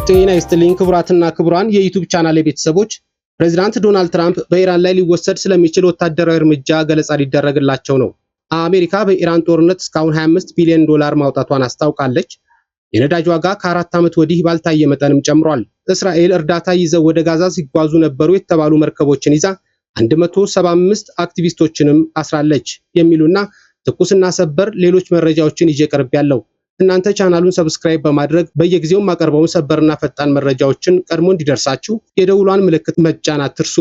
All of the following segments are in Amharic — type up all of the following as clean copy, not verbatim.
ጤና ይስጥልኝ ክቡራትና ክቡራን የዩቲዩብ ቻናል ቤተሰቦች፣ ፕሬዝዳንት ዶናልድ ትራምፕ በኢራን ላይ ሊወሰድ ስለሚችል ወታደራዊ እርምጃ ገለጻ ሊደረግላቸው ነው። አሜሪካ በኢራን ጦርነት እስካሁን 25 ቢሊዮን ዶላር ማውጣቷን አስታውቃለች። የነዳጅ ዋጋ ከ4 ዓመት ወዲህ ባልታየ መጠንም ጨምሯል። እስራኤል እርዳታ ይዘው ወደ ጋዛ ሲጓዙ ነበሩ የተባሉ መርከቦችን ይዛ 175 አክቲቪስቶችንም አስራለች። የሚሉና ትኩስና ሰበር ሌሎች መረጃዎችን ይዤ ቀርቤያለሁ። እናንተ ቻናሉን ሰብስክራይብ በማድረግ በየጊዜው ማቀርበውን ሰበርና ፈጣን መረጃዎችን ቀድሞ እንዲደርሳችሁ የደውሏን ምልክት መጫን አትርሱ።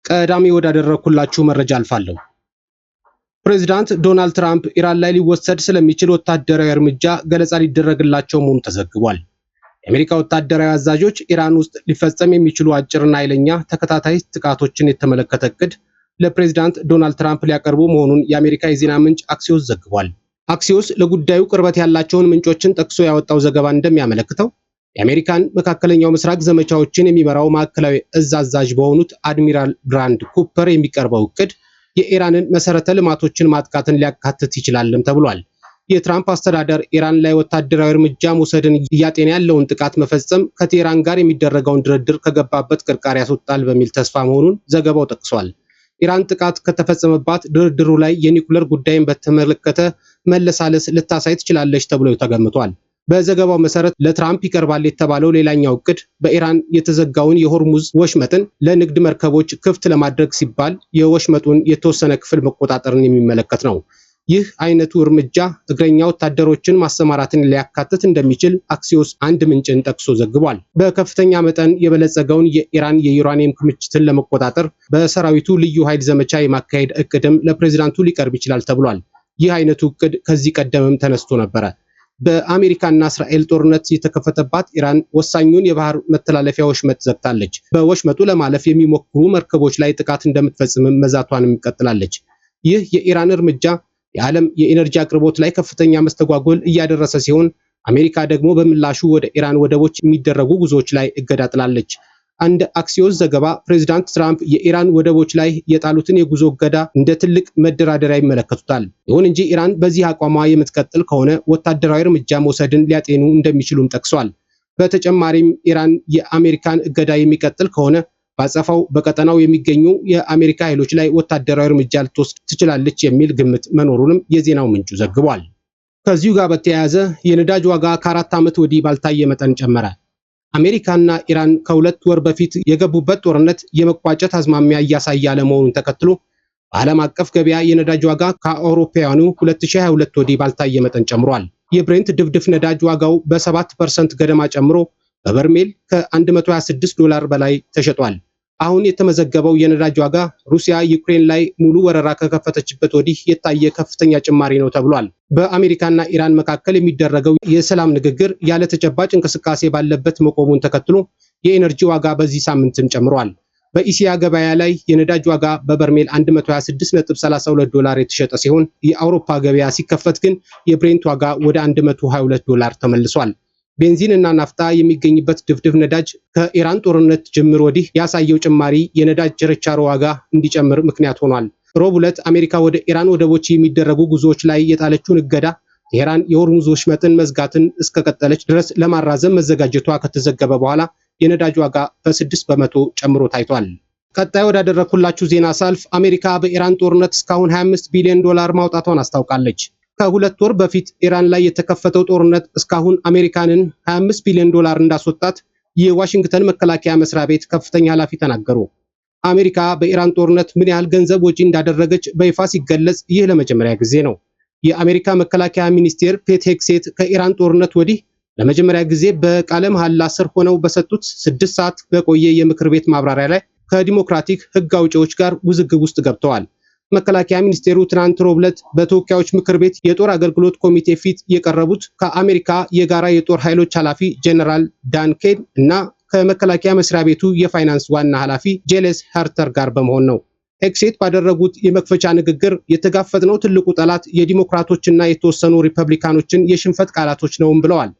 ቀዳሚ ወዳደረኩላችሁ መረጃ አልፋለሁ። ፕሬዝዳንት ዶናልድ ትራምፕ ኢራን ላይ ሊወሰድ ስለሚችል ወታደራዊ እርምጃ ገለጻ ሊደረግላቸው መሆኑ ተዘግቧል። የአሜሪካ ወታደራዊ አዛዦች ኢራን ውስጥ ሊፈጸም የሚችሉ አጭርና ኃይለኛ ተከታታይ ጥቃቶችን የተመለከተ እቅድ ለፕሬዝዳንት ዶናልድ ትራምፕ ሊያቀርቡ መሆኑን የአሜሪካ የዜና ምንጭ አክሲዮስ ዘግቧል። አክሲዮስ ለጉዳዩ ቅርበት ያላቸውን ምንጮችን ጠቅሶ ያወጣው ዘገባ እንደሚያመለክተው የአሜሪካን መካከለኛው ምስራቅ ዘመቻዎችን የሚመራው ማዕከላዊ እዝ አዛዥ በሆኑት አድሚራል ብራንድ ኩፐር የሚቀርበው እቅድ የኢራንን መሰረተ ልማቶችን ማጥቃትን ሊያካትት ይችላልም ተብሏል። የትራምፕ አስተዳደር ኢራን ላይ ወታደራዊ እርምጃ መውሰድን እያጤነ ያለውን ጥቃት መፈጸም ከቴህራን ጋር የሚደረገውን ድርድር ከገባበት ቅርቃር ያስወጣል በሚል ተስፋ መሆኑን ዘገባው ጠቅሷል። ኢራን ጥቃት ከተፈጸመባት ድርድሩ ላይ የኒኩለር ጉዳይን በተመለከተ መለሳለስ ልታሳይ ትችላለች ተብሎ ተገምቷል። በዘገባው መሰረት ለትራምፕ ይቀርባል የተባለው ሌላኛው እቅድ በኢራን የተዘጋውን የሆርሙዝ ወሽመጥን ለንግድ መርከቦች ክፍት ለማድረግ ሲባል የወሽመጡን የተወሰነ ክፍል መቆጣጠርን የሚመለከት ነው። ይህ አይነቱ እርምጃ እግረኛ ወታደሮችን ማሰማራትን ሊያካትት እንደሚችል አክሲዮስ አንድ ምንጭን ጠቅሶ ዘግቧል። በከፍተኛ መጠን የበለጸገውን የኢራን የዩራኒየም ክምችትን ለመቆጣጠር በሰራዊቱ ልዩ ኃይል ዘመቻ የማካሄድ እቅድም ለፕሬዝዳንቱ ሊቀርብ ይችላል ተብሏል። ይህ አይነቱ እቅድ ከዚህ ቀደምም ተነስቶ ነበረ። በአሜሪካና እስራኤል ጦርነት የተከፈተባት ኢራን ወሳኙን የባህር መተላለፊያ ወሽመጥ ዘግታለች። በወሽመጡ ለማለፍ የሚሞክሩ መርከቦች ላይ ጥቃት እንደምትፈጽምም መዛቷንም ቀጥላለች። ይህ የኢራን እርምጃ የዓለም የኢነርጂ አቅርቦት ላይ ከፍተኛ መስተጓጎል እያደረሰ ሲሆን አሜሪካ ደግሞ በምላሹ ወደ ኢራን ወደቦች የሚደረጉ ጉዞዎች ላይ እገዳ ጥላለች። አንድ አክሲዮስ ዘገባ ፕሬዝዳንት ትራምፕ የኢራን ወደቦች ላይ የጣሉትን የጉዞ እገዳ እንደ ትልቅ መደራደሪያ ይመለከቱታል። ይሁን እንጂ ኢራን በዚህ አቋሟ የምትቀጥል ከሆነ ወታደራዊ እርምጃ መውሰድን ሊያጤኑ እንደሚችሉም ጠቅሷል። በተጨማሪም ኢራን የአሜሪካን እገዳ የሚቀጥል ከሆነ ባጸፋው በቀጠናው የሚገኙ የአሜሪካ ኃይሎች ላይ ወታደራዊ እርምጃ ልትወስድ ትችላለች የሚል ግምት መኖሩንም የዜናው ምንጩ ዘግቧል። ከዚሁ ጋር በተያያዘ የነዳጅ ዋጋ ከ4 ዓመት ወዲህ ባልታየ መጠን ጨመረ። አሜሪካና ኢራን ከ2 ወር በፊት የገቡበት ጦርነት የመቋጨት አዝማሚያ እያሳየ አለመሆኑን ተከትሎ በዓለም አቀፍ ገበያ የነዳጅ ዋጋ ከአውሮፓውያኑ 2022 ወዲህ ባልታየ መጠን ጨምሯል። የብሬንት ድፍድፍ ነዳጅ ዋጋው በ7% ገደማ ጨምሮ በበርሜል ከ$126 በላይ ተሸጧል። አሁን የተመዘገበው የነዳጅ ዋጋ ሩሲያ ዩክሬን ላይ ሙሉ ወረራ ከከፈተችበት ወዲህ የታየ ከፍተኛ ጭማሪ ነው ተብሏል። በአሜሪካና ኢራን መካከል የሚደረገው የሰላም ንግግር ያለ ተጨባጭ እንቅስቃሴ ባለበት መቆሙን ተከትሎ የኤነርጂ ዋጋ በዚህ ሳምንትም ጨምሯል። በኢሲያ ገበያ ላይ የነዳጅ ዋጋ በበርሜል $126.32 የተሸጠ ሲሆን የአውሮፓ ገበያ ሲከፈት ግን የብሬንት ዋጋ ወደ $122 ተመልሷል። ቤንዚን እና ናፍጣ የሚገኝበት ድፍድፍ ነዳጅ ከኢራን ጦርነት ጅምር ወዲህ ያሳየው ጭማሪ የነዳጅ ችርቻሮ ዋጋ እንዲጨምር ምክንያት ሆኗል። ሮብ ዕለት አሜሪካ ወደ ኢራን ወደቦች የሚደረጉ ጉዞዎች ላይ የጣለችውን እገዳ ቴህራን የሆርሙዝ ወሽመጥን መዝጋትን እስከቀጠለች ድረስ ለማራዘም መዘጋጀቷ ከተዘገበ በኋላ የነዳጅ ዋጋ በ6% ጨምሮ ታይቷል። ቀጣይ ወዳደረኩላችሁ ዜና ሳልፍ አሜሪካ በኢራን ጦርነት እስካሁን 25 ቢሊዮን ዶላር ማውጣቷን አስታውቃለች። ከ2 ወር በፊት ኢራን ላይ የተከፈተው ጦርነት እስካሁን አሜሪካንን 25 ቢሊዮን ዶላር እንዳስወጣት የዋሽንግተን መከላከያ መስሪያ ቤት ከፍተኛ ኃላፊ ተናገሩ። አሜሪካ በኢራን ጦርነት ምን ያህል ገንዘብ ወጪ እንዳደረገች በይፋ ሲገለጽ ይህ ለመጀመሪያ ጊዜ ነው። የአሜሪካ መከላከያ ሚኒስቴር ፔት ሄግሴት ከኢራን ጦርነት ወዲህ ለመጀመሪያ ጊዜ በቃለ መሐላ ስር ሆነው በሰጡት 6 ሰዓት በቆየ የምክር ቤት ማብራሪያ ላይ ከዲሞክራቲክ ሕግ አውጪዎች ጋር ውዝግብ ውስጥ ገብተዋል። መከላከያ ሚኒስቴሩ ትናንት ሮብ ዕለት በተወካዮች ምክር ቤት የጦር አገልግሎት ኮሚቴ ፊት የቀረቡት ከአሜሪካ የጋራ የጦር ኃይሎች ኃላፊ ጀነራል ዳን ኬን እና ከመከላከያ መስሪያ ቤቱ የፋይናንስ ዋና ኃላፊ ጄሌስ ሃርተር ጋር በመሆን ነው። ሄግሴት ባደረጉት የመክፈቻ ንግግር የተጋፈጥነው ትልቁ ጠላት የዲሞክራቶችና የተወሰኑ ሪፐብሊካኖችን የሽንፈት ቃላቶች ነውም ብለዋል።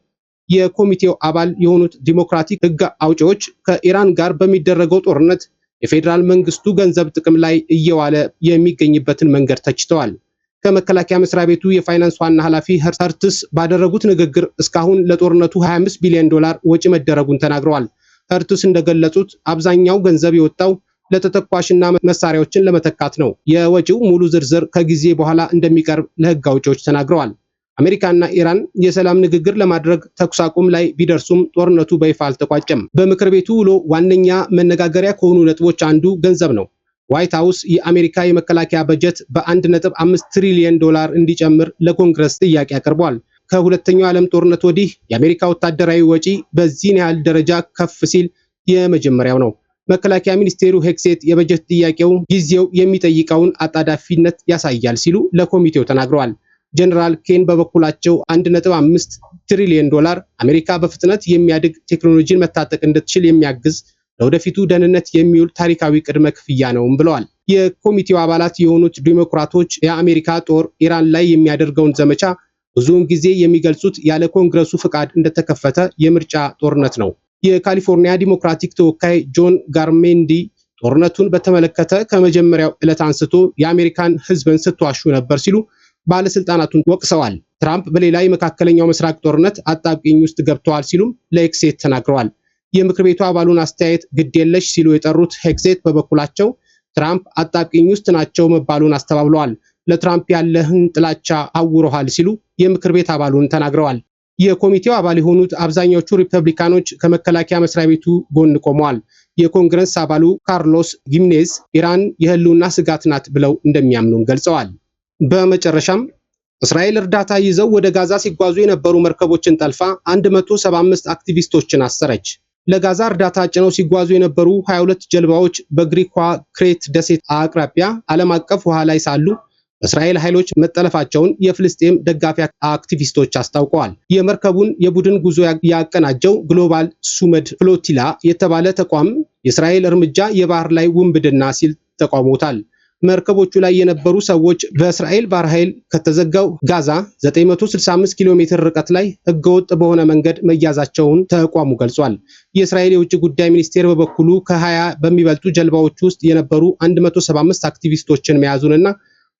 የኮሚቴው አባል የሆኑት ዲሞክራቲክ ሕግ አውጪዎች ከኢራን ጋር በሚደረገው ጦርነት የፌዴራል መንግስቱ ገንዘብ ጥቅም ላይ እየዋለ የሚገኝበትን መንገድ ተችተዋል። ከመከላከያ መስሪያ ቤቱ የፋይናንስ ዋና ኃላፊ ኸርትስ ባደረጉት ንግግር እስካሁን ለጦርነቱ 25 ቢሊዮን ዶላር ወጪ መደረጉን ተናግረዋል። ኸርትስ እንደገለጹት አብዛኛው ገንዘብ የወጣው ለተተኳሽና መሳሪያዎችን ለመተካት ነው። የወጪው ሙሉ ዝርዝር ከጊዜ በኋላ እንደሚቀርብ ለህግ አውጪዎች ተናግረዋል። አሜሪካና ኢራን የሰላም ንግግር ለማድረግ ተኩስ አቁም ላይ ቢደርሱም ጦርነቱ በይፋ አልተቋጨም። በምክር ቤቱ ውሎ ዋነኛ መነጋገሪያ ከሆኑ ነጥቦች አንዱ ገንዘብ ነው። ዋይት ሃውስ የአሜሪካ የመከላከያ በጀት በ1.5 ትሪሊዮን ዶላር እንዲጨምር ለኮንግረስ ጥያቄ አቅርቧል። ከሁለተኛው ዓለም ጦርነት ወዲህ የአሜሪካ ወታደራዊ ወጪ በዚህን ያህል ደረጃ ከፍ ሲል የመጀመሪያው ነው። መከላከያ ሚኒስቴሩ ሄግሴት የበጀት ጥያቄው ጊዜው የሚጠይቀውን አጣዳፊነት ያሳያል ሲሉ ለኮሚቴው ተናግረዋል። ጀነራል ኬን በበኩላቸው 1.5 ትሪሊዮን ዶላር አሜሪካ በፍጥነት የሚያድግ ቴክኖሎጂን መታጠቅ እንድትችል የሚያግዝ ለወደፊቱ ደህንነት የሚውል ታሪካዊ ቅድመ ክፍያ ነውም ብለዋል። የኮሚቴው አባላት የሆኑት ዲሞክራቶች የአሜሪካ ጦር ኢራን ላይ የሚያደርገውን ዘመቻ ብዙውን ጊዜ የሚገልጹት ያለ ኮንግረሱ ፍቃድ እንደተከፈተ የምርጫ ጦርነት ነው። የካሊፎርኒያ ዲሞክራቲክ ተወካይ ጆን ጋርሜንዲ ጦርነቱን በተመለከተ ከመጀመሪያው ዕለት አንስቶ የአሜሪካን ሕዝብን ስትዋሹ ነበር ሲሉ ባለስልጣናቱን ወቅሰዋል። ትራምፕ በሌላ የመካከለኛው ምስራቅ ጦርነት አጣብቂኝ ውስጥ ገብተዋል ሲሉም ለሄግሴት ተናግረዋል። የምክር ቤቱ አባሉን አስተያየት ግዴለሽ ሲሉ የጠሩት ሄግሴት በበኩላቸው ትራምፕ አጣብቂኝ ውስጥ ናቸው መባሉን አስተባብለዋል። ለትራምፕ ያለህን ጥላቻ አውሮሃል ሲሉ የምክር ቤት አባሉን ተናግረዋል። የኮሚቴው አባል የሆኑት አብዛኞቹ ሪፐብሊካኖች ከመከላከያ መስሪያ ቤቱ ጎን ቆመዋል። የኮንግረስ አባሉ ካርሎስ ጊሜኔዝ ኢራን የህልውና ስጋት ናት ብለው እንደሚያምኑም ገልጸዋል። በመጨረሻም እስራኤል እርዳታ ይዘው ወደ ጋዛ ሲጓዙ የነበሩ መርከቦችን ጠልፋ 175 አክቲቪስቶችን አሰረች። ለጋዛ እርዳታ ጭነው ሲጓዙ የነበሩ 22 ጀልባዎች በግሪኳ ክሬት ደሴት አቅራቢያ ዓለም አቀፍ ውሃ ላይ ሳሉ በእስራኤል ኃይሎች መጠለፋቸውን የፍልስጤም ደጋፊ አክቲቪስቶች አስታውቀዋል። የመርከቡን የቡድን ጉዞ ያቀናጀው ግሎባል ሱመድ ፍሎቲላ የተባለ ተቋም የእስራኤል እርምጃ የባህር ላይ ውንብድና ሲል ተቃውሞታል። መርከቦቹ ላይ የነበሩ ሰዎች በእስራኤል ባህር ኃይል ከተዘጋው ጋዛ 965 ኪሎ ሜትር ርቀት ላይ ህገወጥ በሆነ መንገድ መያዛቸውን ተቋሙ ገልጿል። የእስራኤል የውጭ ጉዳይ ሚኒስቴር በበኩሉ ከ20 በሚበልጡ ጀልባዎች ውስጥ የነበሩ 175 አክቲቪስቶችን መያዙንና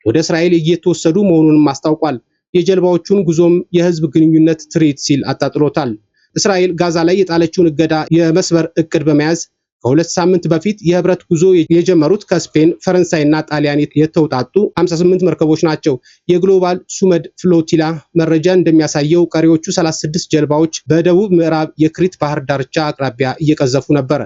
ወደ እስራኤል እየተወሰዱ መሆኑንም አስታውቋል። የጀልባዎቹን ጉዞም የህዝብ ግንኙነት ትርኢት ሲል አጣጥሎታል። እስራኤል ጋዛ ላይ የጣለችውን እገዳ የመስበር እቅድ በመያዝ ከሁለት ሳምንት በፊት የህብረት ጉዞ የጀመሩት ከስፔን፣ ፈረንሳይና ጣሊያን የተውጣጡ 58 መርከቦች ናቸው። የግሎባል ሱመድ ፍሎቲላ መረጃ እንደሚያሳየው ቀሪዎቹ 36 ጀልባዎች በደቡብ ምዕራብ የክሪት ባህር ዳርቻ አቅራቢያ እየቀዘፉ ነበር።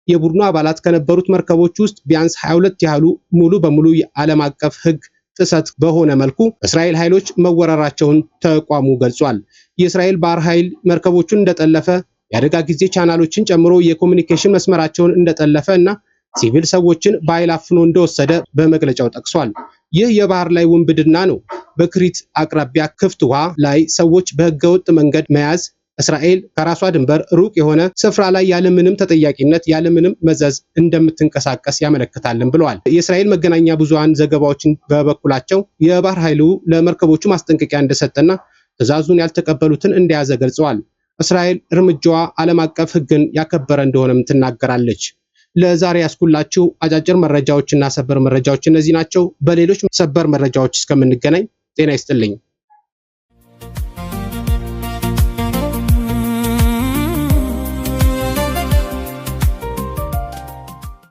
የቡድኑ አባላት ከነበሩት መርከቦች ውስጥ ቢያንስ 22 ያህሉ ሙሉ በሙሉ የዓለም አቀፍ ህግ ጥሰት በሆነ መልኩ እስራኤል ኃይሎች መወረራቸውን ተቋሙ ገልጿል። የእስራኤል ባህር ኃይል መርከቦቹን እንደጠለፈ የአደጋ ጊዜ ቻናሎችን ጨምሮ የኮሙኒኬሽን መስመራቸውን እንደጠለፈ እና ሲቪል ሰዎችን በኃይል አፍኖ እንደወሰደ በመግለጫው ጠቅሷል። ይህ የባህር ላይ ውንብድና ነው። በክሪት አቅራቢያ ክፍት ውሃ ላይ ሰዎች በህገወጥ መንገድ መያዝ እስራኤል ከራሷ ድንበር ሩቅ የሆነ ስፍራ ላይ ያለምንም ተጠያቂነት ያለምንም መዘዝ እንደምትንቀሳቀስ ያመለክታልን ብለዋል። የእስራኤል መገናኛ ብዙሃን ዘገባዎችን በበኩላቸው የባህር ኃይሉ ለመርከቦቹ ማስጠንቀቂያ እንደሰጠና ትዕዛዙን ያልተቀበሉትን እንደያዘ ገልጸዋል። እስራኤል እርምጃዋ ዓለም አቀፍ ህግን ያከበረ እንደሆነም ትናገራለች። ለዛሬ ያስኩላችሁ አጫጭር መረጃዎችና ሰበር መረጃዎች እነዚህ ናቸው። በሌሎች ሰበር መረጃዎች እስከምንገናኝ ጤና ይስጥልኝ።